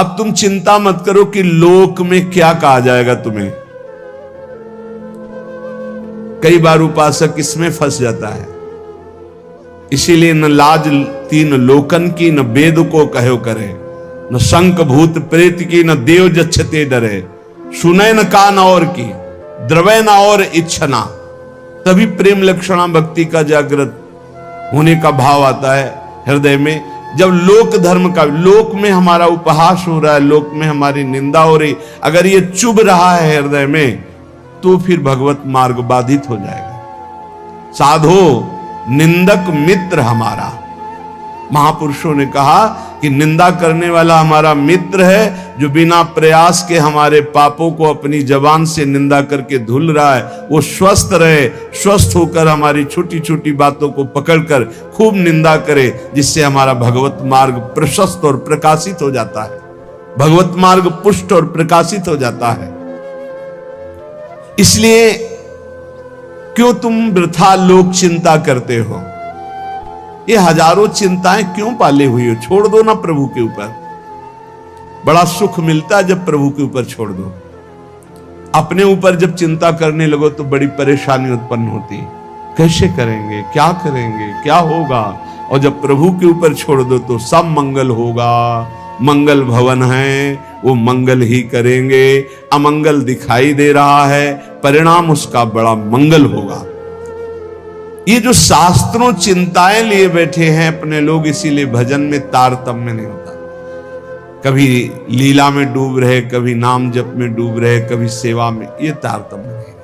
अब तुम चिंता मत करो कि लोक में क्या कहा जाएगा तुम्हें। कई बार उपासक इसमें फंस जाता है। इसीलिए न लाज तीन लोकन की, न वेद को कहो करे, न शंख भूत प्रेत की, न देव जच्छते डरे, सुने न कान और की, द्रवे न और इच्छना। तभी प्रेम लक्षणा भक्ति का जागृत होने का भाव आता है हृदय में। जब लोक धर्म का, लोक में हमारा उपहास हो रहा है, लोक में हमारी निंदा हो रही, अगर ये चुभ रहा है हृदय में, तो फिर भगवत मार्ग बाधित हो जाएगा। साधो निंदक मित्र हमारा, महापुरुषों ने कहा कि निंदा करने वाला हमारा मित्र है, जो बिना प्रयास के हमारे पापों को अपनी जबान से निंदा करके धुल रहा है, वो स्वस्थ रहे, स्वस्थ होकर हमारी छोटी छोटी बातों को पकड़कर खूब निंदा करे, जिससे हमारा भगवत मार्ग प्रशस्त और प्रकाशित हो जाता है, भगवत मार्ग पुष्ट और प्रकाशित हो जाता है। इसलिए क्यों तुम वृथा लोक चिंता करते हो? ये हजारों चिंताएं क्यों पाले हुई हो? छोड़ दो ना प्रभु के ऊपर। बड़ा सुख मिलता है जब प्रभु के ऊपर छोड़ दो। अपने ऊपर जब चिंता करने लगो तो बड़ी परेशानी उत्पन्न होती। कैसे करेंगे, क्या करेंगे, क्या होगा? और जब प्रभु के ऊपर छोड़ दो तो सब मंगल होगा। मंगल भवन है, वो मंगल ही करेंगे। अमंगल दिखाई दे रहा है, परिणाम उसका बड़ा मंगल होगा। ये जो शास्त्रों चिंताएं लिए बैठे हैं अपने लोग, इसीलिए भजन में तारतम्य नहीं होता। कभी लीला में डूब रहे, कभी नाम जप में डूब रहे, कभी सेवा में, ये तारतम्य नहीं।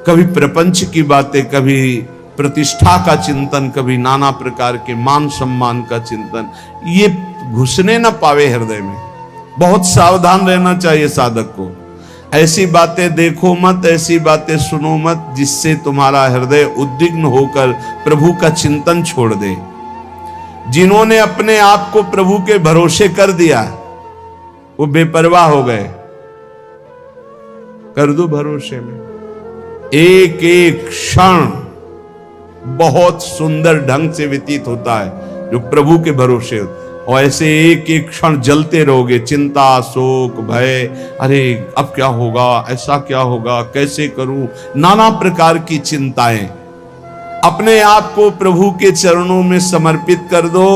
कभी प्रपंच की बातें, कभी प्रतिष्ठा का चिंतन, कभी नाना प्रकार के मान सम्मान का चिंतन, ये घुसने ना पावे हृदय में। बहुत सावधान रहना चाहिए साधक को। ऐसी बातें देखो मत, ऐसी बातें सुनो मत जिससे तुम्हारा हृदय उद्विग्न होकर प्रभु का चिंतन छोड़ दे। जिन्होंने अपने आप को प्रभु के भरोसे कर दिया, वो बेपरवाह हो गए। कर दो भरोसे में। एक एक क्षण बहुत सुंदर ढंग से व्यतीत होता है जो प्रभु के भरोसे होता है। और ऐसे एक एक क्षण जलते रहोगे, चिंता, शोक, भय, अरे अब क्या होगा, ऐसा क्या होगा, कैसे करूं, नाना प्रकार की चिंताएं। अपने आप को प्रभु के चरणों में समर्पित कर दो।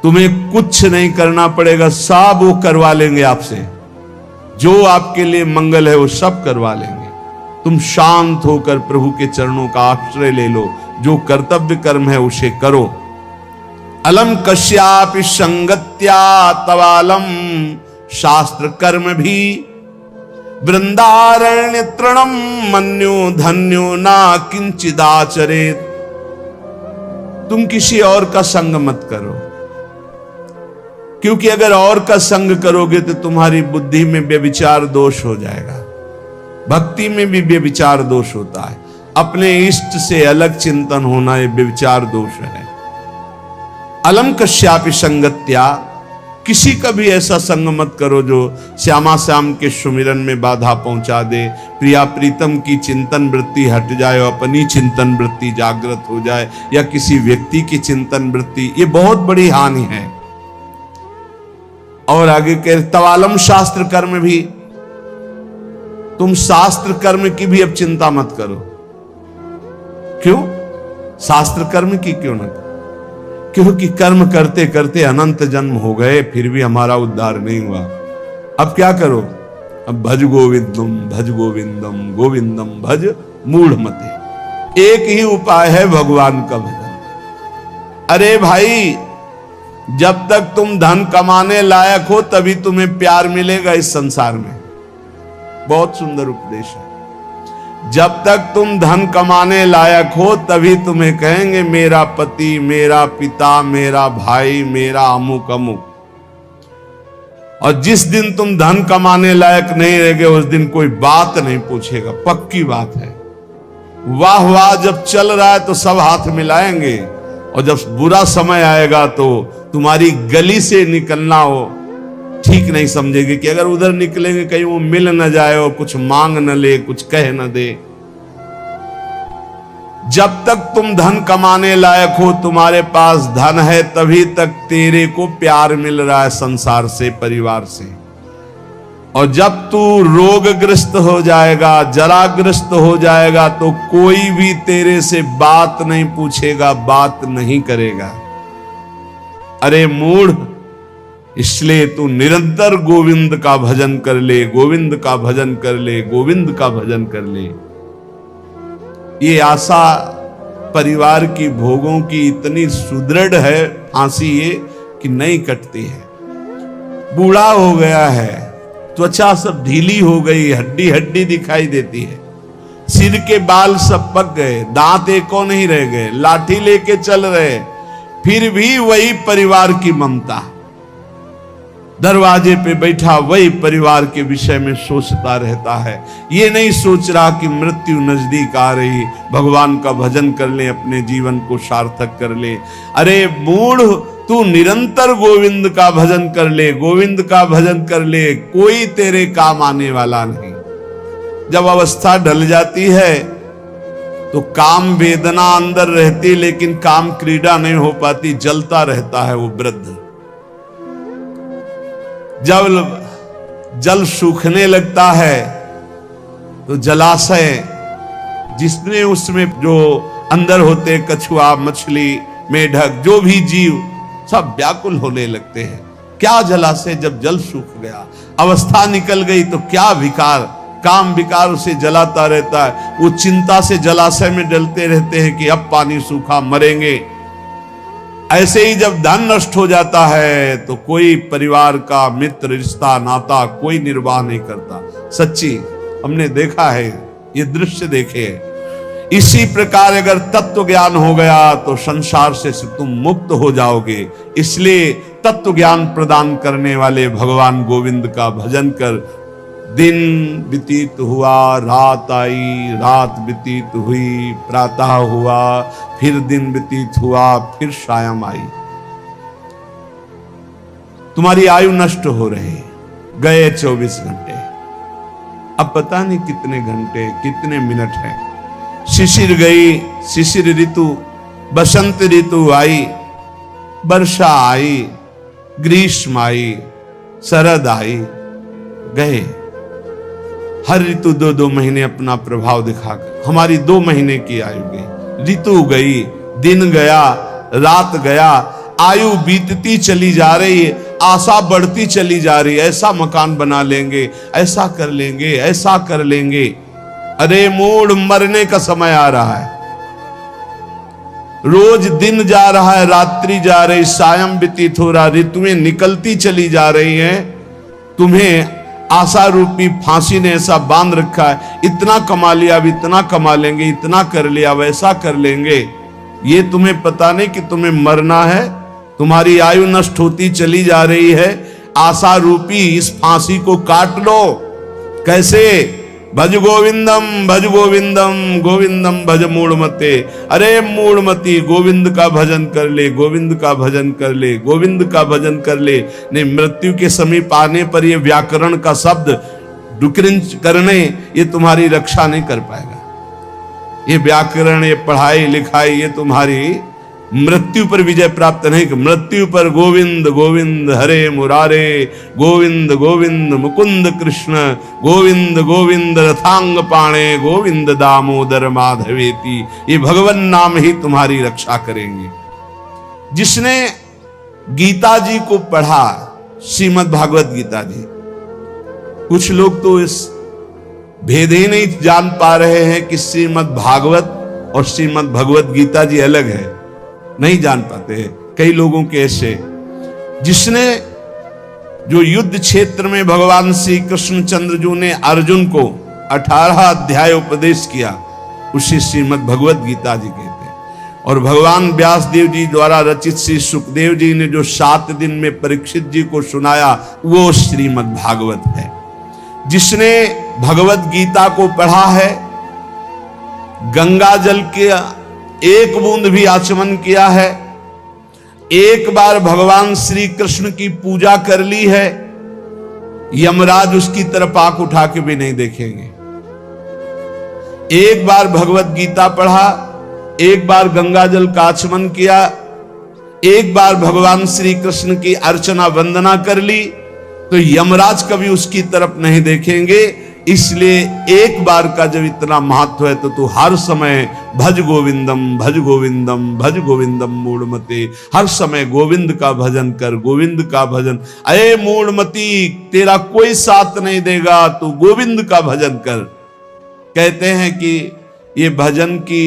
तुम्हें कुछ नहीं करना पड़ेगा, सब वो करवा लेंगे आपसे। जो आपके लिए मंगल है वो सब करवा लेंगे। तुम शांत होकर प्रभु के चरणों का आश्रय ले लो। जो कर्तव्य कर्म है उसे करो। अलम कश्यापि संगत्या तवालम शास्त्र कर्म भी वृंदारण्य तृणम मन्यो धन्यो ना किंचिदाचरेत। तुम किसी और का संग मत करो, क्योंकि अगर और का संग करोगे तो तुम्हारी बुद्धि में व्यभिचार दोष हो जाएगा। भक्ति में भी व्यभिचार दोष होता है। अपने इष्ट से अलग चिंतन होना ये व्यभिचार दोष है। अलम कश्यापि संगत्या, किसी का भी ऐसा संग मत करो जो श्यामा श्याम के सुमिरन में बाधा पहुंचा दे। प्रिया प्रीतम की चिंतन वृत्ति हट जाए और अपनी चिंतन वृत्ति जागृत हो जाए, या किसी व्यक्ति की चिंतन वृत्ति, ये बहुत बड़ी हानि है। और आगे कह तवालम शास्त्र कर्म भी, तुम शास्त्र कर्म की भी अब चिंता मत करो। क्यों? शास्त्र कर्म की क्यों न करो? क्योंकि कर्म करते करते अनंत जन्म हो गए, फिर भी हमारा उद्धार नहीं हुआ। अब क्या करो? अब भज गोविंदम भज गोविंदम गोविंदम भज मूढ़मते। एक ही उपाय है भगवान का भजन। अरे भाई, जब तक तुम धन कमाने लायक हो तभी तुम्हें प्यार मिलेगा इस संसार में। बहुत सुंदर उपदेश है। जब तक तुम धन कमाने लायक हो तभी तुम्हें कहेंगे मेरा पति, मेरा पिता, मेरा भाई, मेरा अमुक अमुक। और जिस दिन तुम धन कमाने लायक नहीं रहोगे उस दिन कोई बात नहीं पूछेगा, पक्की बात है। वाह वाह जब चल रहा है तो सब हाथ मिलाएंगे, और जब बुरा समय आएगा तो तुम्हारी गली से निकलना हो ठीक नहीं समझेगी कि अगर उधर निकलेंगे कहीं वो मिल न जाए और कुछ मांग न ले, कुछ कह न दे। जब तक तुम धन कमाने लायक हो, तुम्हारे पास धन है, तभी तक तेरे को प्यार मिल रहा है संसार से, परिवार से। और जब तू रोगग्रस्त हो जाएगा, जराग्रस्त हो जाएगा, तो कोई भी तेरे से बात नहीं पूछेगा, बात नहीं करेगा। अरे मूढ़, इसलिए तू निरंतर गोविंद का भजन कर ले, गोविंद का भजन कर ले, गोविंद का भजन कर ले। ये आशा परिवार की, भोगों की इतनी सुदृढ़ है फांसी ये कि नहीं कटती है। बूढ़ा हो गया है, त्वचा सब ढीली हो गई, हड्डी हड्डी दिखाई देती है, सिर के बाल सब पक गए, दांत एको नहीं रह गए, लाठी लेके चल रहे, फिर भी वही परिवार की ममता। दरवाजे पे बैठा वही परिवार के विषय में सोचता रहता है। ये नहीं सोच रहा कि मृत्यु नजदीक आ रही, भगवान का भजन कर ले, अपने जीवन को सार्थक कर ले। अरे मूढ़, तू निरंतर गोविंद का भजन कर ले, गोविंद का भजन कर ले, कोई तेरे काम आने वाला नहीं। जब अवस्था ढल जाती है तो काम वेदना अंदर रहती, लेकिन काम क्रीड़ा नहीं हो पाती, जलता रहता है वो वृद्ध। जब जल सूखने लगता है तो जलाशय, जिसने उसमें जो अंदर होते कछुआ, मछली, मेढक, जो भी जीव, सब व्याकुल होने लगते हैं। क्या जलाशय, जब जल सूख गया, अवस्था निकल गई, तो क्या विकार, काम विकार उसे जलाता रहता है। वो चिंता से जलाशय में डलते रहते हैं कि अब पानी सूखा, मरेंगे। ऐसे ही जब धन नष्ट हो जाता है तो कोई परिवार का मित्र, रिश्ता, नाता कोई निर्वाह नहीं करता। सच्ची हमने देखा है, ये दृश्य देखे हैं। इसी प्रकार अगर तत्व ज्ञान हो गया तो संसार से तुम मुक्त हो जाओगे। इसलिए तत्व ज्ञान प्रदान करने वाले भगवान गोविंद का भजन कर। दिन व्यतीत हुआ, रात आई, रात व्यतीत हुई, प्रातः हुआ, फिर दिन व्यतीत हुआ, फिर सायं आई। तुम्हारी आयु नष्ट हो रही, गए 24 घंटे, अब पता नहीं कितने घंटे, कितने मिनट है। शिशिर गई, शिशिर ऋतु, बसंत ऋतु आई, वर्षा आई, ग्रीष्म आई, शरद आई, गए। हर ऋतु 2-2 महीने अपना प्रभाव दिखाकर हमारी 2 महीने की आयु गई। ऋतु गई, दिन गया, रात गया, आयु बीतती चली जा रही है, आशा बढ़ती चली जा रही है। ऐसा मकान बना लेंगे, ऐसा कर लेंगे, ऐसा कर लेंगे। अरे मूढ़, मरने का समय आ रहा है। रोज दिन जा रहा है, रात्रि जा रही, सायं व्यतीत हो रहा, ऋतुएं निकलती चली जा रही हैं। तुम्हें आशा रूपी फांसी ने ऐसा बांध रखा है, इतना कमा लिया, अब इतना कमा लेंगे, इतना कर लिया, वैसा कर लेंगे। ये तुम्हें पता नहीं कि तुम्हें मरना है, तुम्हारी आयु नष्ट होती चली जा रही है। आशा रूपी इस फांसी को काट लो। कैसे? भज गोविंदम, भज गोविंदम, गोविंदम भज मूढ़मते। अरे मूढ़मती, गोविंद का भजन कर ले, गोविंद का भजन कर ले, गोविंद का भजन कर ले। नहीं, मृत्यु के समीप आने पर ये व्याकरण का शब्द डुक्रिंच करने, ये तुम्हारी रक्षा नहीं कर पाएगा। ये व्याकरण, ये पढ़ाई लिखाई, ये तुम्हारी मृत्यु पर विजय प्राप्त नहीं। मृत्यु पर गोविंद गोविंद हरे मुरारे, गोविंद गोविंद मुकुंद कृष्ण, गोविंद गोविंद रथांग पाणे, गोविंद दामोदर माधवेति। ये भगवान नाम ही तुम्हारी रक्षा करेंगे। जिसने गीता जी को पढ़ा, श्रीमद् भागवत गीता जी, कुछ लोग तो इस भेद ही नहीं जान पा रहे हैं कि श्रीमद् भागवत और श्रीमद् भगवत गीता जी अलग है, नहीं जान पाते हैं कई लोगों के ऐसे। जिसने जो युद्ध क्षेत्र में भगवान श्री कृष्ण चंद्र ने अर्जुन को 18 अध्याय उपदेश किया, उसे श्रीमद् भगवत गीता जी कहते हैं। और भगवान व्यास देव जी द्वारा रचित श्री सुखदेव जी ने जो 7 दिन में परीक्षित जी को सुनाया, वो श्रीमद् भागवत है। जिसने भगवत गीता को पढ़ा है, गंगा जल के एक बूंद भी आचमन किया है, एक बार भगवान श्री कृष्ण की पूजा कर ली है, यमराज उसकी तरफ आंख उठा के भी नहीं देखेंगे। एक बार भगवत गीता पढ़ा, एक बार गंगा जल का आचमन किया, एक बार भगवान श्री कृष्ण की अर्चना वंदना कर ली, तो यमराज कभी उसकी तरफ नहीं देखेंगे। इसलिए एक बार का जब इतना महत्व है तो तू हर समय भज गोविंदम भज गोविंदम भज गोविंदम मूढ़मते, हर समय गोविंद का भजन कर, गोविंद का भजन। अरे मूढ़मती, तेरा कोई साथ नहीं देगा, तू गोविंद का भजन कर। कहते हैं कि ये भजन की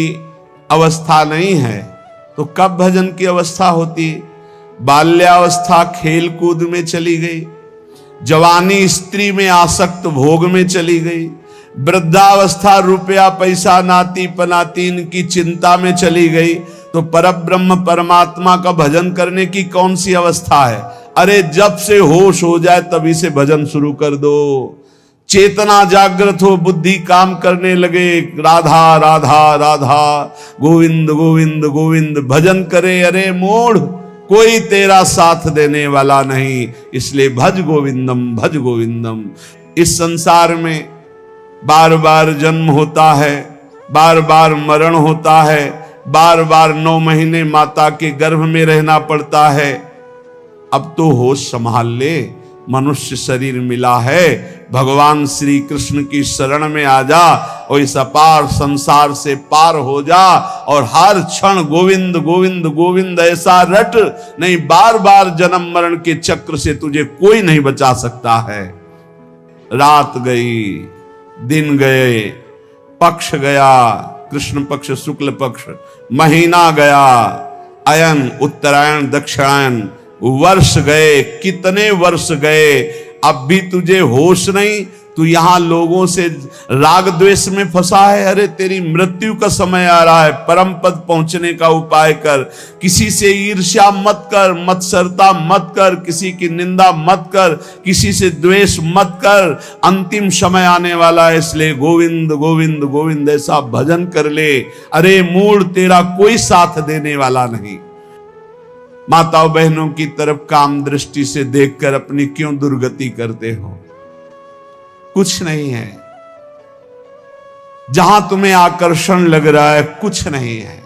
अवस्था नहीं है, तो कब भजन की अवस्था होती? बाल्यावस्था खेल कूद में चली गई, जवानी स्त्री में आसक्त भोग में चली गई, वृद्धावस्था रुपया पैसा नाती पनातीन की चिंता में चली गई, तो परब्रह्म परमात्मा का भजन करने की कौन सी अवस्था है? अरे जब से होश हो जाए तभी से भजन शुरू कर दो। चेतना जागृत हो, बुद्धि काम करने लगे, राधा राधा राधा गोविंद गोविंद गोविंद भजन करे। अरे मूढ़, कोई तेरा साथ देने वाला नहीं, इसलिए भज गोविंदम भज गोविंदम। इस संसार में बार बार जन्म होता है, बार बार मरण होता है, बार बार 9 महीने माता के गर्भ में रहना पड़ता है। अब तो होश संभाल ले, मनुष्य शरीर मिला है, भगवान श्री कृष्ण की शरण में आ जा और इस अपार संसार से पार हो जा, और हर क्षण गोविंद गोविंद गोविंद ऐसा रट, नहीं बार बार जन्म मरण के चक्र से तुझे कोई नहीं बचा सकता है। रात गई, दिन गए, पक्ष गया, कृष्ण पक्ष शुक्ल पक्ष, महीना गया, अयन उत्तरायण दक्षिणायन, वर्ष गए, कितने वर्ष गए, अब भी तुझे होश नहीं। तू यहां लोगों से राग द्वेष में फंसा है। अरे तेरी मृत्यु का समय आ रहा है, परम पद पहुंचने का उपाय कर। किसी से ईर्ष्या मत कर, मत्सरता मत कर, किसी की निंदा मत कर, किसी से द्वेष मत कर। अंतिम समय आने वाला है, इसलिए गोविंद गोविंद गोविंद ऐसा भजन कर ले। अरे मूढ़, तेरा कोई साथ देने वाला नहीं। माताओं बहनों की तरफ काम दृष्टि से देखकर अपनी क्यों दुर्गति करते हो? कुछ नहीं है। जहां तुम्हें आकर्षण लग रहा है कुछ नहीं है।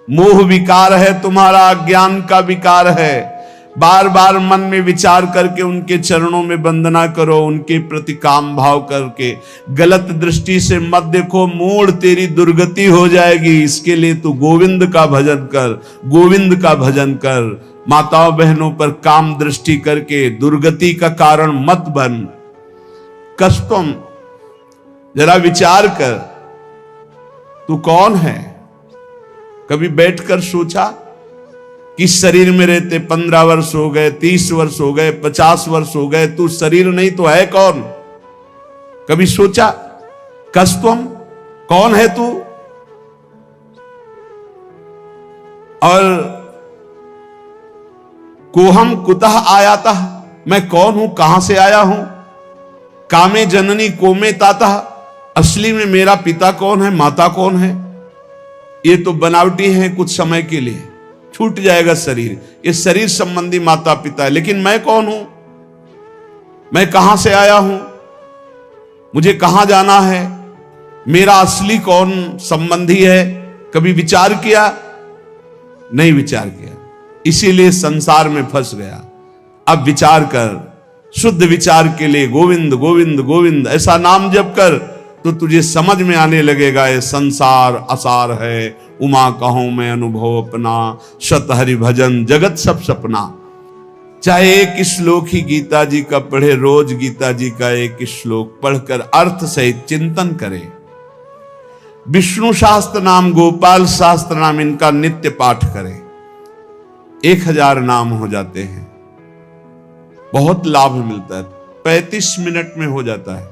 मोह विकार है तुम्हारा, अज्ञान का विकार है। बार बार मन में विचार करके उनके चरणों में वंदना करो, उनके प्रति काम भाव करके। गलत दृष्टि से मत देखो, मूढ़ तेरी दुर्गति हो जाएगी। इसके लिए तू गोविंद का भजन कर, गोविंद का भजन कर। माताओं बहनों पर काम दृष्टि करके दुर्गति का कारण मत बन। कष्टम, जरा विचार कर, तू कौन है? कभी बैठकर सोचा कि शरीर में रहते 15 वर्ष हो गए, 30 वर्ष हो गए, 50 वर्ष हो गए, तू शरीर नहीं तो है कौन? कभी सोचा? कष्टम, कौन है तू? और कोहम कुतः आयाता, मैं कौन हूं, कहां से आया हूं? कामे जननी कोमे ताता, असली में मेरा पिता कौन है, माता कौन है? ये तो बनावटी है, कुछ समय के लिए छूट जाएगा शरीर। ये शरीर संबंधी माता पिता है, लेकिन मैं कौन हूं? मैं कहां से आया हूं? मुझे कहां जाना है? मेरा असली कौन संबंधी है? कभी विचार किया? नहीं विचार किया, इसीलिए संसार में फंस गया। अब विचार कर, शुद्ध विचार के लिए गोविंद गोविंद गोविंद ऐसा नाम जप कर, तो तुझे समझ में आने लगेगा ये संसार असार है। उमा कहूं मैं अनुभव अपना, शत हरि भजन जगत सब सपना। चाहे एक श्लोक ही गीता जी का पढ़े, रोज गीता जी का एक श्लोक पढ़कर अर्थ सहित चिंतन करे। विष्णु शास्त्र नाम, गोपाल शास्त्र नाम, इनका नित्य पाठ करें। 1000 नाम हो जाते हैं, बहुत लाभ मिलता है। 35 मिनट में हो जाता है,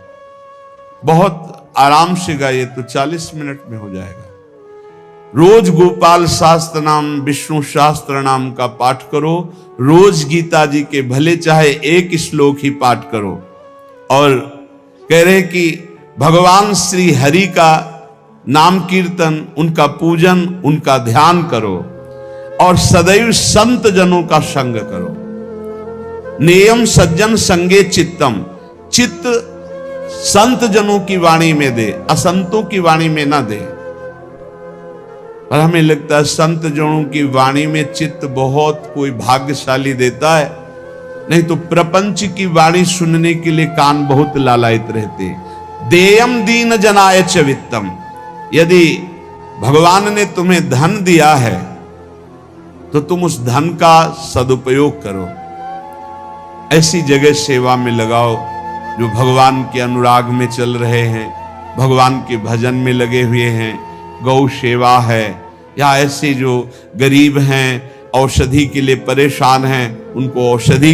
बहुत आराम से गाइए तो 40 मिनट में हो जाएगा। रोज गोपाल शास्त्र नाम, विष्णु शास्त्र नाम का पाठ करो। रोज गीता जी के भले चाहे एक श्लोक ही पाठ करो। और कह रहे कि भगवान श्री हरि का नाम कीर्तन, उनका पूजन, उनका ध्यान करो, और सदैव संत जनों का संग करो। नेयम सज्जन संगे चित्तम, चित्त संत जनों की वाणी में दे, असंतों की वाणी में ना दे। और हमें लगता है संत जनों की वाणी में चित्त बहुत कोई भाग्यशाली देता है, नहीं तो प्रपंच की वाणी सुनने के लिए कान बहुत लालायित रहते हैं। देयम दीन जनाय च वित्तम, यदि भगवान ने तुम्हें धन दिया है तो तुम उस धन का सदुपयोग करो, ऐसी जगह सेवा में लगाओ जो भगवान के अनुराग में चल रहे हैं, भगवान के भजन में लगे हुए हैं, गौ सेवा है, या ऐसे जो गरीब हैं औषधि के लिए परेशान हैं उनको औषधि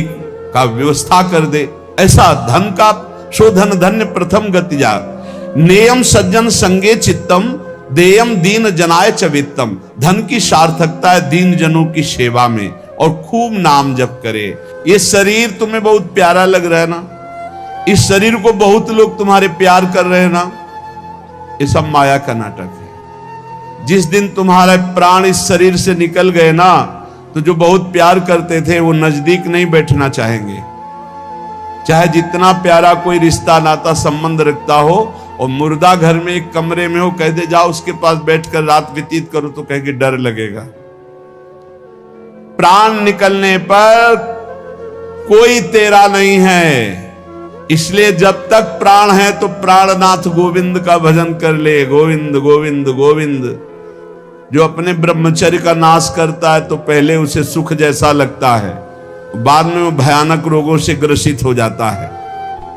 का व्यवस्था कर दे। ऐसा धन का शोधन धन्य प्रथम गति जा। नेयम सज्जन संगे चित्तम देयम दीन जनाय च वित्तम। धन की सार्थकता है दीन जनों की सेवा में, और खूब नाम जप करे। ये शरीर तुम्हें बहुत प्यारा लग रहा है ना, इस शरीर को बहुत लोग तुम्हारे प्यार कर रहे हैं ना, ये सब माया का नाटक है। जिस दिन तुम्हारे प्राण इस शरीर से निकल गए ना, तो जो बहुत प्यार करते थे वो नजदीक नहीं बैठना चाहेंगे। चाहे जितना प्यारा कोई रिश्ता नाता संबंध रखता हो, और मुर्दा घर में एक कमरे में हो, कह दे जाओ उसके पास बैठकर रात व्यतीत करो, तो कह के डर लगेगा। प्राण निकलने पर कोई तेरा नहीं है, इसलिए जब तक प्राण है तो प्राणनाथ गोविंद का भजन कर ले। गोविंद गोविंद गोविंद। जो अपने ब्रह्मचर्य का नाश करता है तो पहले उसे सुख जैसा लगता है, बाद में वो भयानक रोगों से ग्रसित हो जाता है।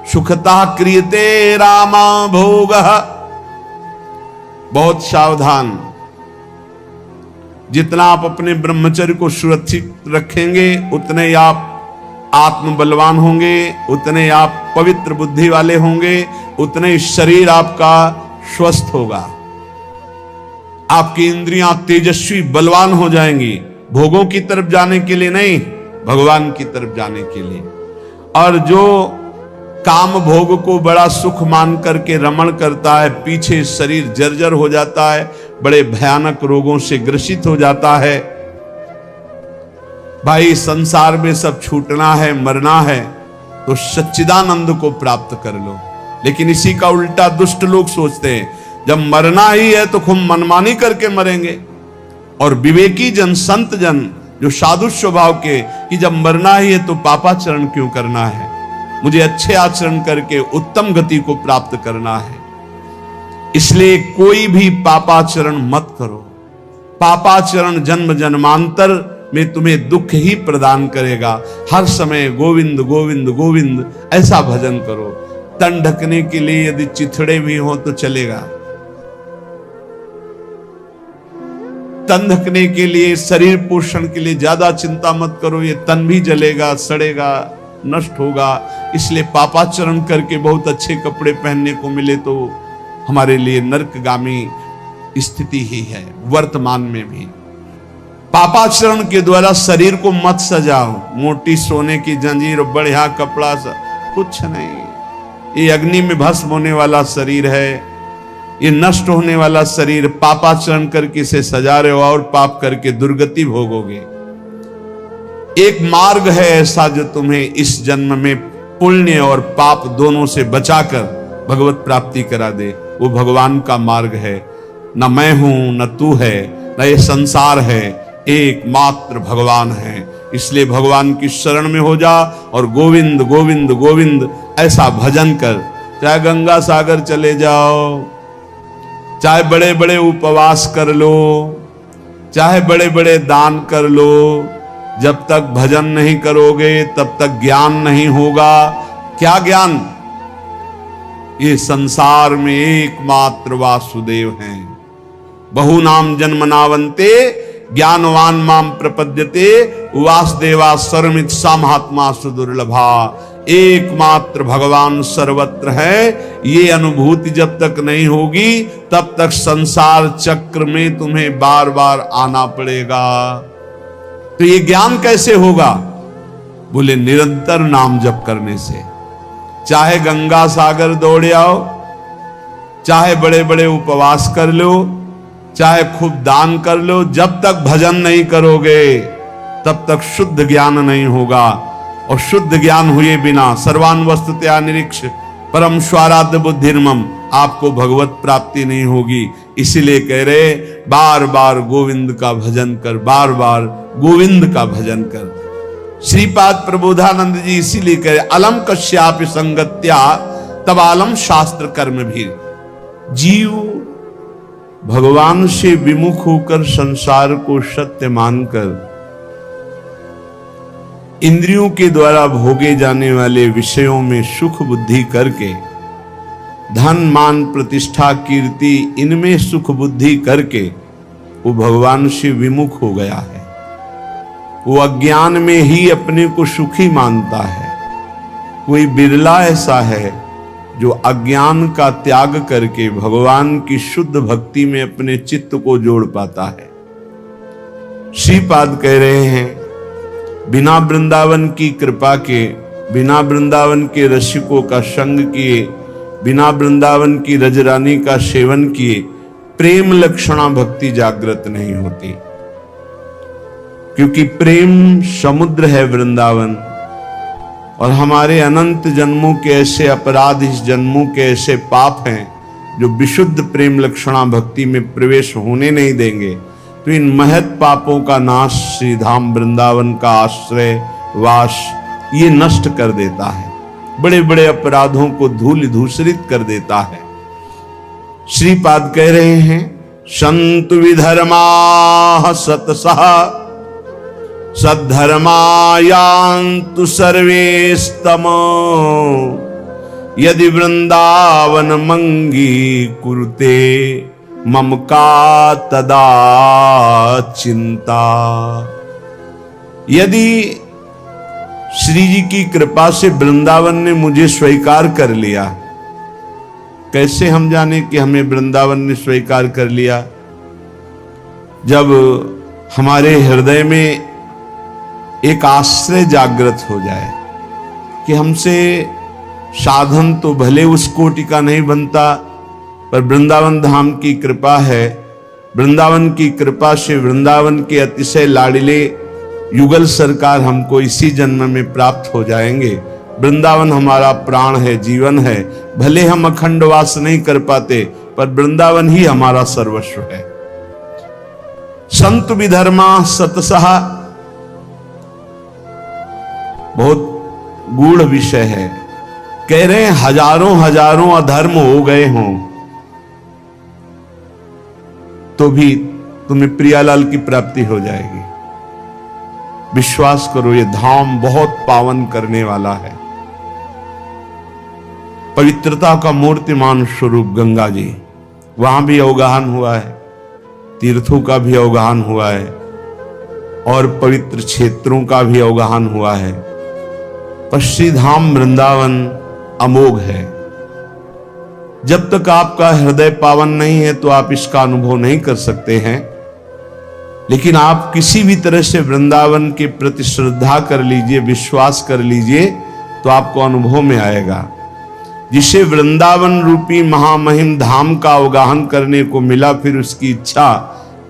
सुखता क्रियते रामा भोग। बहुत सावधान। जितना आप अपने ब्रह्मचर्य को सुरक्षित रखेंगे उतने ही आप आत्म बलवान होंगे, उतने आप पवित्र बुद्धि वाले होंगे, उतने ही शरीर आपका स्वस्थ होगा, आपकी इंद्रियां तेजस्वी बलवान हो जाएंगी। भोगों की तरफ जाने के लिए नहीं, भगवान की तरफ जाने के लिए। और जो काम भोग को बड़ा सुख मान करके रमण करता है, पीछे शरीर जर्जर हो जाता है, बड़े भयानक रोगों से ग्रसित हो जाता है। भाई संसार में सब छूटना है, मरना है, तो सच्चिदानंद को प्राप्त कर लो। लेकिन इसी का उल्टा दुष्ट लोग सोचते हैं, जब मरना ही है तो खूब मनमानी करके मरेंगे। और विवेकी जन, संत जन जो साधु स्वभाव के, कि जब मरना ही है तो पापाचरण क्यों करना है, मुझे अच्छे आचरण करके उत्तम गति को प्राप्त करना है। इसलिए कोई भी पापाचरण मत करो। पापाचरण जन्म जन्मांतर में तुम्हें दुख ही प्रदान करेगा। हर समय गोविंद गोविंद गोविंद ऐसा भजन करो। तन ढकने के लिए यदि चिथड़े भी हो तो चलेगा, तन ढकने के लिए, शरीर पोषण के लिए ज्यादा चिंता मत करो, ये तन भी जलेगा, सड़ेगा, नष्ट होगा। इसलिए पापाचरण करके बहुत अच्छे कपड़े पहनने को मिले तो हमारे लिए नरकगामी स्थिति ही है। वर्तमान में भी पापाचरण के द्वारा शरीर को मत सजाओ, मोटी सोने की जंजीर, बढ़िया कपड़ा, कुछ नहीं। ये अग्नि में भस्म होने वाला शरीर है, ये नष्ट होने वाला शरीर। पापाचरण करके इसे सजा रहे हो और पाप करके दुर्गति भोगोगे। एक मार्ग है ऐसा जो तुम्हें इस जन्म में पुण्य और पाप दोनों से बचाकर भगवत प्राप्ति करा दे। वो भगवान का मार्ग है। न मैं हूं, न तू है, न ये संसार है, एकमात्र भगवान है। इसलिए भगवान की शरण में हो जा और गोविंद गोविंद गोविंद ऐसा भजन कर। चाहे गंगा सागर चले जाओ, चाहे बड़े बड़े उपवास कर लो, चाहे बड़े बड़े दान कर लो, जब तक भजन नहीं करोगे तब तक ज्ञान नहीं होगा। क्या ज्ञान? ये संसार में एकमात्र वासुदेव हैं। बहु नाम जन्मनावंते ज्ञानवान माम प्रपद्यते वासुदेवा सर्वमित सामहात्मा सुदुर्लभा। एकमात्र भगवान सर्वत्र है। ये अनुभूति जब तक नहीं होगी तब तक संसार चक्र में तुम्हें बार बार आना पड़ेगा। तो ये ज्ञान कैसे होगा? बोले निरंतर नाम जप करने से। चाहे गंगा सागर दौड़ आओ, चाहे बड़े बड़े उपवास कर लो, चाहे खूब दान कर लो, जब तक भजन नहीं करोगे तब तक शुद्ध ज्ञान नहीं होगा। और शुद्ध ज्ञान हुए बिना सर्वान वस्तुतया निरीक्ष परम स्वाराध्य बुद्धिर्मम, आपको भगवत प्राप्ति नहीं होगी। इसीलिए कह रहे बार बार गोविंद का भजन कर, बार बार गोविंद का भजन कर। श्रीपाद प्रबोधानंद जी इसीलिए कह रहे अलम कश्यापि संगत्या तब आलम शास्त्र कर्म भी। जीव भगवान से विमुख होकर संसार को सत्य मानकर इंद्रियों के द्वारा भोगे जाने वाले विषयों में सुख बुद्धि करके, धन मान प्रतिष्ठा कीर्ति इनमें सुख बुद्धि करके वो भगवान से विमुख हो गया है। वो अज्ञान में ही अपने को सुखी मानता है। कोई बिरला ऐसा है जो अज्ञान का त्याग करके भगवान की शुद्ध भक्ति में अपने चित्त को जोड़ पाता है। श्रीपाद कह रहे हैं बिना वृंदावन की कृपा के, बिना वृंदावन के रसिकों का संग किए, बिना वृंदावन की रजरानी का सेवन किए प्रेम लक्षणा भक्ति जागृत नहीं होती। क्योंकि प्रेम समुद्र है वृंदावन, और हमारे अनंत जन्मों के ऐसे अपराध, इस जन्मों के ऐसे पाप हैं जो विशुद्ध प्रेम लक्षणा भक्ति में प्रवेश होने नहीं देंगे। तो इन महत पापों का नाश श्री धाम वृंदावन का आश्रय वास ये नष्ट कर देता है, बड़े बड़े अपराधों को धूल धूसरित कर देता है। श्रीपाद कह रहे हैं संतु विधर्मा सतसः सद्धर्मायान्तु सर्वेस्तम यदि वृंदावन मंगी कुरुते मम का तदा चिंता। यदि श्री जी की कृपा से वृंदावन ने मुझे स्वीकार कर लिया, कैसे हम जाने कि हमें वृंदावन ने स्वीकार कर लिया? जब हमारे हृदय में एक आश्रय जागृत हो जाए कि हमसे साधन तो भले उस कोटि का नहीं बनता, पर वृंदावन धाम की कृपा है। वृंदावन की कृपा से वृंदावन के अतिशय लाडिले युगल सरकार हमको इसी जन्म में प्राप्त हो जाएंगे। वृंदावन हमारा प्राण है, जीवन है। भले हम अखंड वास नहीं कर पाते, पर वृंदावन ही हमारा सर्वस्व है। संत विधर्मा सतसः बहुत गूढ़ विषय है। कह रहे हैं हजारों हजारों अधर्म हो गए हों तो भी तुम्हें प्रियालाल की प्राप्ति हो जाएगी। विश्वास करो, ये धाम बहुत पावन करने वाला है। पवित्रता का मूर्तिमान स्वरूप गंगा जी, वहां भी अवगाहन हुआ है, तीर्थों का भी अवगाहन हुआ है और पवित्र क्षेत्रों का भी अवगाहन हुआ है। पर श्री धाम वृंदावन अमोघ है। जब तक आपका हृदय पावन नहीं है तो आप इसका अनुभव नहीं कर सकते हैं। लेकिन आप किसी भी तरह से वृंदावन के प्रति श्रद्धा कर लीजिए, विश्वास कर लीजिए, तो आपको अनुभव में आएगा। जिसे वृंदावन रूपी महामहिम धाम का अवगाहन करने को मिला, फिर उसकी इच्छा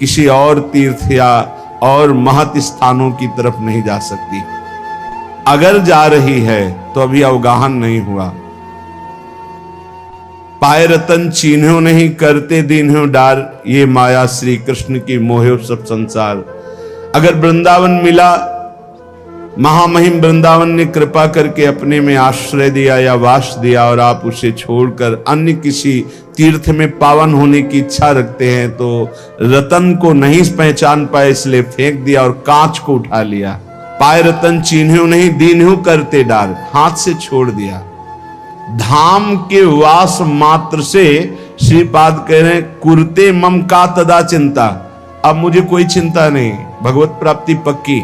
किसी और तीर्थ या और महत स्थानों की तरफ नहीं जा सकती। अगर जा रही है तो अभी अवगाहन नहीं हुआ। पाए रतन चीन्हो नहीं, करते दीन्हो डार, ये माया श्री कृष्ण की मोहे सब संसार। अगर वृंदावन मिला, महामहिम वृंदावन ने कृपा करके अपने में आश्रय दिया या वास दिया, और आप उसे छोड़कर अन्य किसी तीर्थ में पावन होने की इच्छा रखते हैं, तो रतन को नहीं पहचान पाए इसलिए फेंक दिया और कांच को उठा लिया। पाए रतन चीन्हो नहीं, दीन्हो करते डार, हाथ से छोड़ दिया। धाम के वास मात्र से श्रीपाद कह रहे हैं कुरते मम का तदा चिंता। अब मुझे कोई चिंता नहीं, भगवत प्राप्ति पक्की।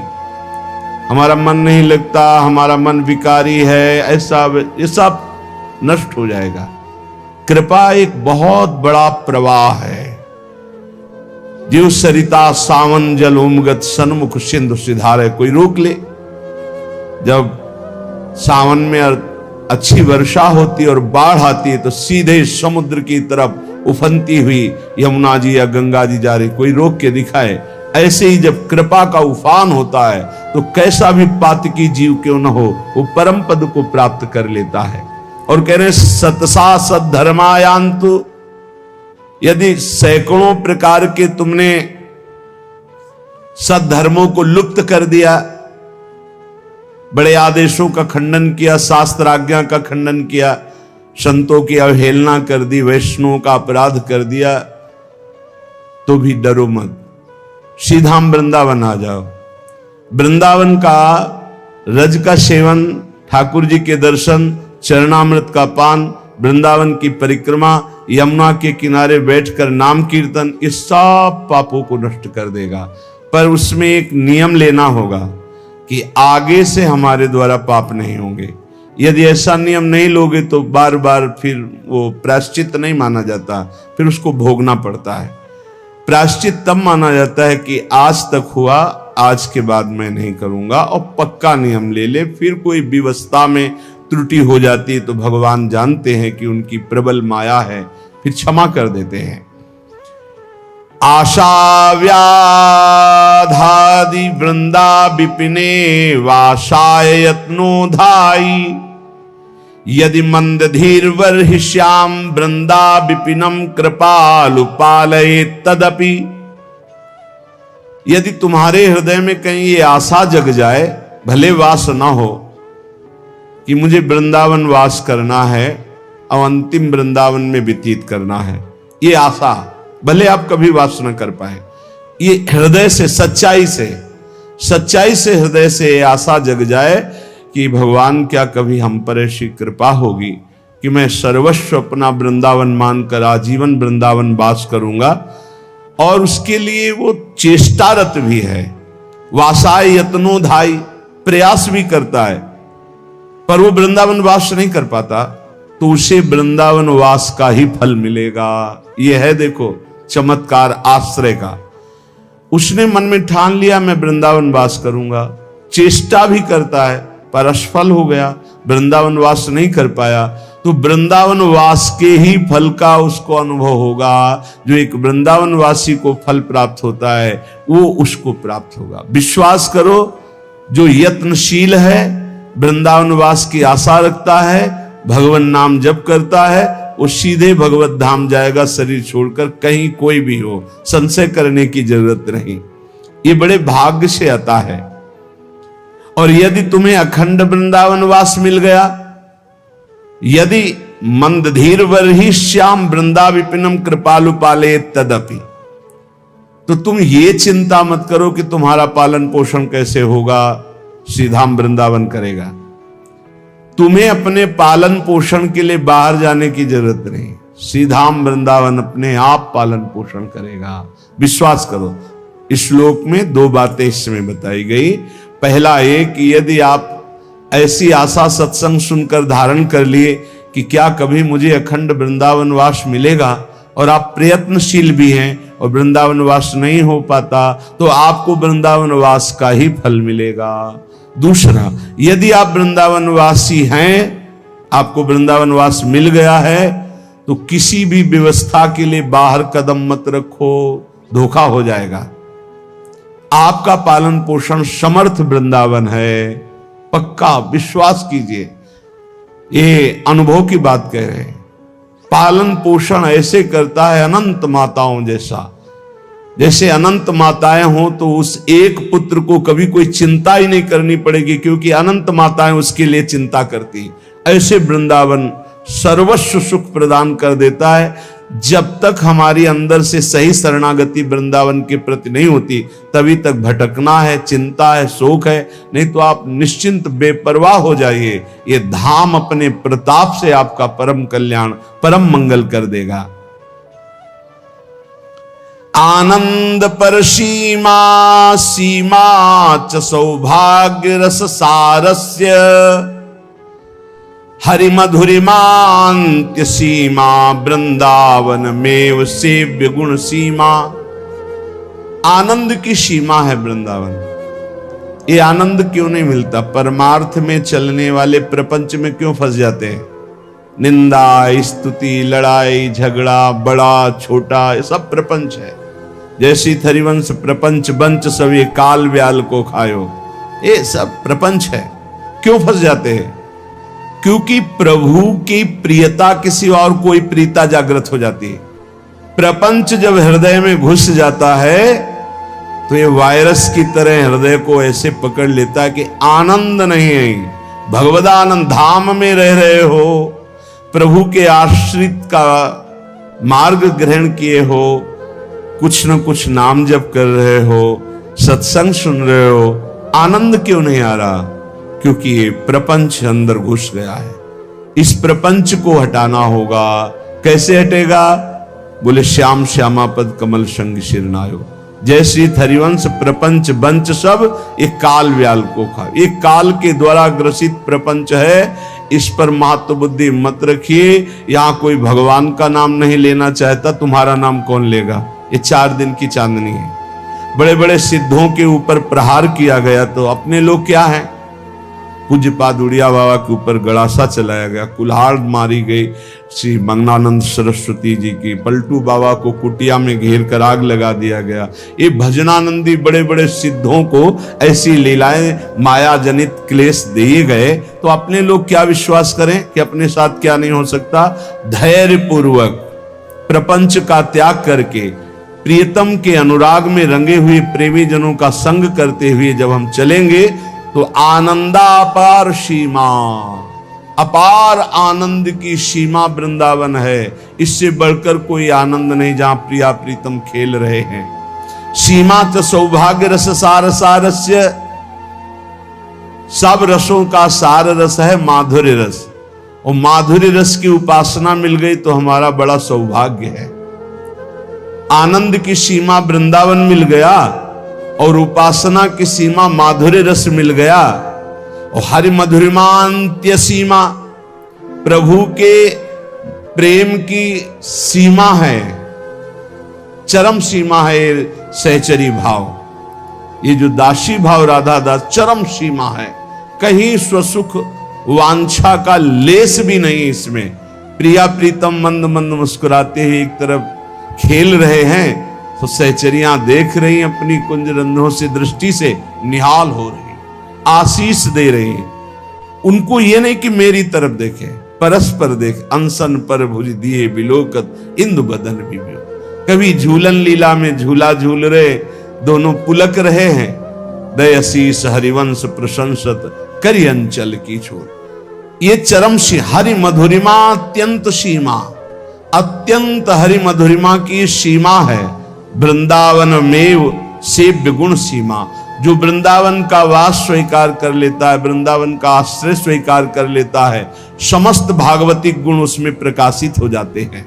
हमारा मन नहीं लगता, हमारा मन विकारी है, ऐसा ये सब नष्ट हो जाएगा। कृपा एक बहुत बड़ा प्रवाह है। जीव सरिता सावन जल उमगत सन्मुख सिंधु सिधारे, कोई रोक ले। जब सावन में अच्छी वर्षा होती और बाढ़ आती है तो सीधे समुद्र की तरफ उफनती हुई यमुना जी या गंगा जी जा रही, कोई रोक के दिखाए। ऐसे ही जब कृपा का उफान होता है तो कैसा भी पातकी जीव क्यों न हो, वो परम पद को प्राप्त कर लेता है। और कह रहे सतसा सद्धर्मायांतु, यदि सैकड़ों प्रकार के तुमने सद्धर्मों को लुप्त कर दिया, बड़े आदेशों का खंडन किया, शास्त्र आज्ञा का खंडन किया, संतों की अवहेलना कर दी, वैष्णवों का अपराध कर दिया, तो भी डरो मत, सीधा वृंदावन आ जाओ। वृंदावन का रज का सेवन, ठाकुर जी के दर्शन, चरणामृत का पान, वृंदावन की परिक्रमा, यमुना के किनारे बैठकर नाम कीर्तन, इस सब पापों को नष्ट कर देगा। पर उसमें एक नियम लेना होगा कि आगे से हमारे द्वारा पाप नहीं होंगे। यदि ऐसा नियम नहीं लोगे तो बार बार फिर वो प्रायश्चित नहीं माना जाता, फिर उसको भोगना पड़ता है। प्रायश्चित तब माना जाता है कि आज तक हुआ, आज के बाद मैं नहीं करूंगा, और पक्का नियम ले ले। फिर कोई व्यवस्था में त्रुटि हो जाती है तो भगवान जानते हैं कि उनकी प्रबल माया है, फिर क्षमा कर देते हैं। आशा व्याधादि वृंदा विपिने वासाय यत्नो धाई, यदि मंद धीर वर्हिष्याम वृंदा विपिनम कृपालु पालयेत् तदपि। यदि तुम्हारे हृदय में कहीं ये आशा जग जाए, भले वास ना हो कि मुझे वृंदावन वास करना है और अंतिम वृंदावन में व्यतीत करना है, ये आशा भले आप कभी वास न कर पाए, ये हृदय से सच्चाई से हृदय से आशा जग जाए कि भगवान क्या कभी हम पर ऐसी कृपा होगी कि मैं सर्वस्व अपना वृंदावन मानकर आजीवन वृंदावन वास करूंगा। और उसके लिए वो चेष्टारत भी है, वासाय यत्नो धाई, प्रयास भी करता है, पर वो वृंदावन वास नहीं कर पाता, तो उसे वृंदावन वास का ही फल मिलेगा। ये है देखो चमत्कार आश्रय का। उसने मन में ठान लिया मैं वृंदावन वास करूंगा, चेष्टा भी करता है पर असफल हो गया, वृंदावन वास नहीं कर पाया, तो वृंदावन वास के ही फल का उसको अनुभव होगा। जो एक वृंदावन वासी को फल प्राप्त होता है वो उसको प्राप्त होगा। विश्वास करो, जो यत्नशील है, वृंदावन वास की आशा रखता है, भगवान नाम जप करता है, वो सीधे भगवत धाम जाएगा, शरीर छोड़कर, कहीं कोई भी हो, संशय करने की जरूरत नहीं। ये बड़े भाग्य से आता है। और यदि तुम्हें अखंड वृंदावन वास मिल गया, यदि मंदधीर वर्हि श्याम वृंदा विपिनम कृपालु पाले तदपि, तो तुम ये चिंता मत करो कि तुम्हारा पालन पोषण कैसे होगा, सीधा वृंदावन करेगा। तुम्हें अपने पालन पोषण के लिए बाहर जाने की जरूरत नहीं, सीधा वृंदावन अपने आप पालन पोषण करेगा। विश्वास करो। इस श्लोक में दो बातें इसमें बताई गई। पहला ये कि यदि आप ऐसी आशा सत्संग सुनकर धारण कर लिए कि क्या कभी मुझे अखंड वृंदावन वास मिलेगा, और आप प्रयत्नशील भी हैं और वृंदावन वास नहीं हो पाता, तो आपको वृंदावन वास का ही फल मिलेगा। दूसरा, यदि आप वृंदावन वासी हैं, आपको वृंदावन वास मिल गया है, तो किसी भी व्यवस्था के लिए बाहर कदम मत रखो, धोखा हो जाएगा। आपका पालन पोषण समर्थ वृंदावन है, पक्का विश्वास कीजिए। ये अनुभव की बात कह रहे हैं। पालन पोषण ऐसे करता है अनंत माताओं जैसा। जैसे अनंत माताएं हो तो उस एक पुत्र को कभी कोई चिंता ही नहीं करनी पड़ेगी, क्योंकि अनंत माताएं उसके लिए चिंता करती। ऐसे वृंदावन सर्वस्व सुख प्रदान कर देता है। जब तक हमारी अंदर से सही शरणागति वृंदावन के प्रति नहीं होती, तभी तक भटकना है, चिंता है, शोक है। नहीं तो आप निश्चिंत बेपरवाह हो जाइए, ये धाम अपने प्रताप से आपका परम कल्याण, परम मंगल कर देगा। आनंद पर सीमा सीमा च सौभाग्य रस सारस्य, हरि मधुरिमांत्य सीमा वृंदावन में सेव्य गुण सीमा। आनंद की सीमा है वृंदावन। ये आनंद क्यों नहीं मिलता? परमार्थ में चलने वाले प्रपंच में क्यों फंस जाते हैं? निंदा, स्तुति, लड़ाई झगड़ा, बड़ा छोटा, ये सब प्रपंच है। जैसी थरिवंश प्रपंच बंच सब ये काल व्याल को खायो, ये सब प्रपंच है। क्यों फंस जाते हैं? क्योंकि प्रभु की प्रियता किसी और कोई प्रीता जागृत हो जाती है। प्रपंच जब हृदय में घुस जाता है तो ये वायरस की तरह हृदय को ऐसे पकड़ लेता है कि आनंद नहीं है। भगवदानंद धाम में रह रहे हो, प्रभु के आश्रित का मार्ग ग्रहण किए हो, कुछ न कुछ नाम जप कर रहे हो, सत्संग सुन रहे हो, आनंद क्यों नहीं आ रहा? क्योंकि ये प्रपंच अंदर घुस गया है। इस प्रपंच को हटाना होगा। कैसे हटेगा? बोले श्याम श्यामा पद कमल संग शिरनायो। जय श्री हरिवंश प्रपंच बंच सब एक काल व्याल को खा। एक काल के द्वारा ग्रसित प्रपंच है, इस पर महत्व बुद्धि मत रखिए। यहां कोई भगवान का नाम नहीं लेना चाहता, तुम्हारा नाम कौन लेगा? ये 4 दिन की चांदनी है। बड़े बड़े सिद्धों के ऊपर प्रहार किया गया तो अपने लोग क्या हैं? पूज्यपाद उड़िया बाबा के ऊपर गड़ासा चलाया गया, कुल्हाड़ मारी गई श्री मंगनानंद सरस्वती जी की, पलटू बाबा को कुटिया में घेर कर आग लगा दिया गया। ये भजनानंदी बड़े बड़े सिद्धों को ऐसी लीलाएं माया जनित क्लेश दिए गए तो अपने लोग क्या विश्वास करें कि अपने साथ क्या नहीं हो सकता? धैर्य पूर्वक प्रपंच का त्याग करके प्रियतम के अनुराग में रंगे हुए प्रेमी जनों का संग करते हुए जब हम चलेंगे तो आनंदापार सीमा, अपार आनंद की सीमा वृंदावन है। इससे बढ़कर कोई आनंद नहीं जहां प्रिया प्रीतम खेल रहे हैं। सीमा च सौभाग्य रस सार सारस्य, सब रसों का सार रस है माधुर्य रस, और माधुर्य रस की उपासना मिल गई तो हमारा बड़ा सौभाग्य है। आनंद की सीमा वृंदावन मिल गया और उपासना की सीमा माधुर्य रस मिल गया, और हरि मधुरिमांत्य सीमा प्रभु के प्रेम की सीमा है, चरम सीमा है सहचरी भाव। ये जो दासी भाव राधा दास चरम सीमा है, कहीं स्वसुख वांछा का लेस भी नहीं इसमें। प्रिया प्रीतम मंद मंद मुस्कुराते ही एक तरफ खेल रहे हैं तो सहचरियां देख रही हैं, अपनी कुंज रंध्रों से दृष्टि से निहाल हो रही, आशीष दे रही हैं। उनको ये नहीं कि मेरी तरफ देखे, परस्पर देख। अंसन पर भुज दिए बिलोकत इंदु बदन भी। कभी झूलन लीला में झूला झूल रहे, दोनों पुलक रहे हैं। दयसीस हरिवंश प्रशंसत करी अंचल की छोर। ये चरम सी हरि मधुरिमा अत्यंत सीमा, अत्यंत हरि मधुरिमा की सीमा है। वृंदावन मेव सेव्य गुण सीमा, जो वृंदावन का वास स्वीकार कर लेता है, वृंदावन का आश्रय स्वीकार कर लेता है, समस्त भागवतिक गुण उसमें प्रकाशित हो जाते हैं।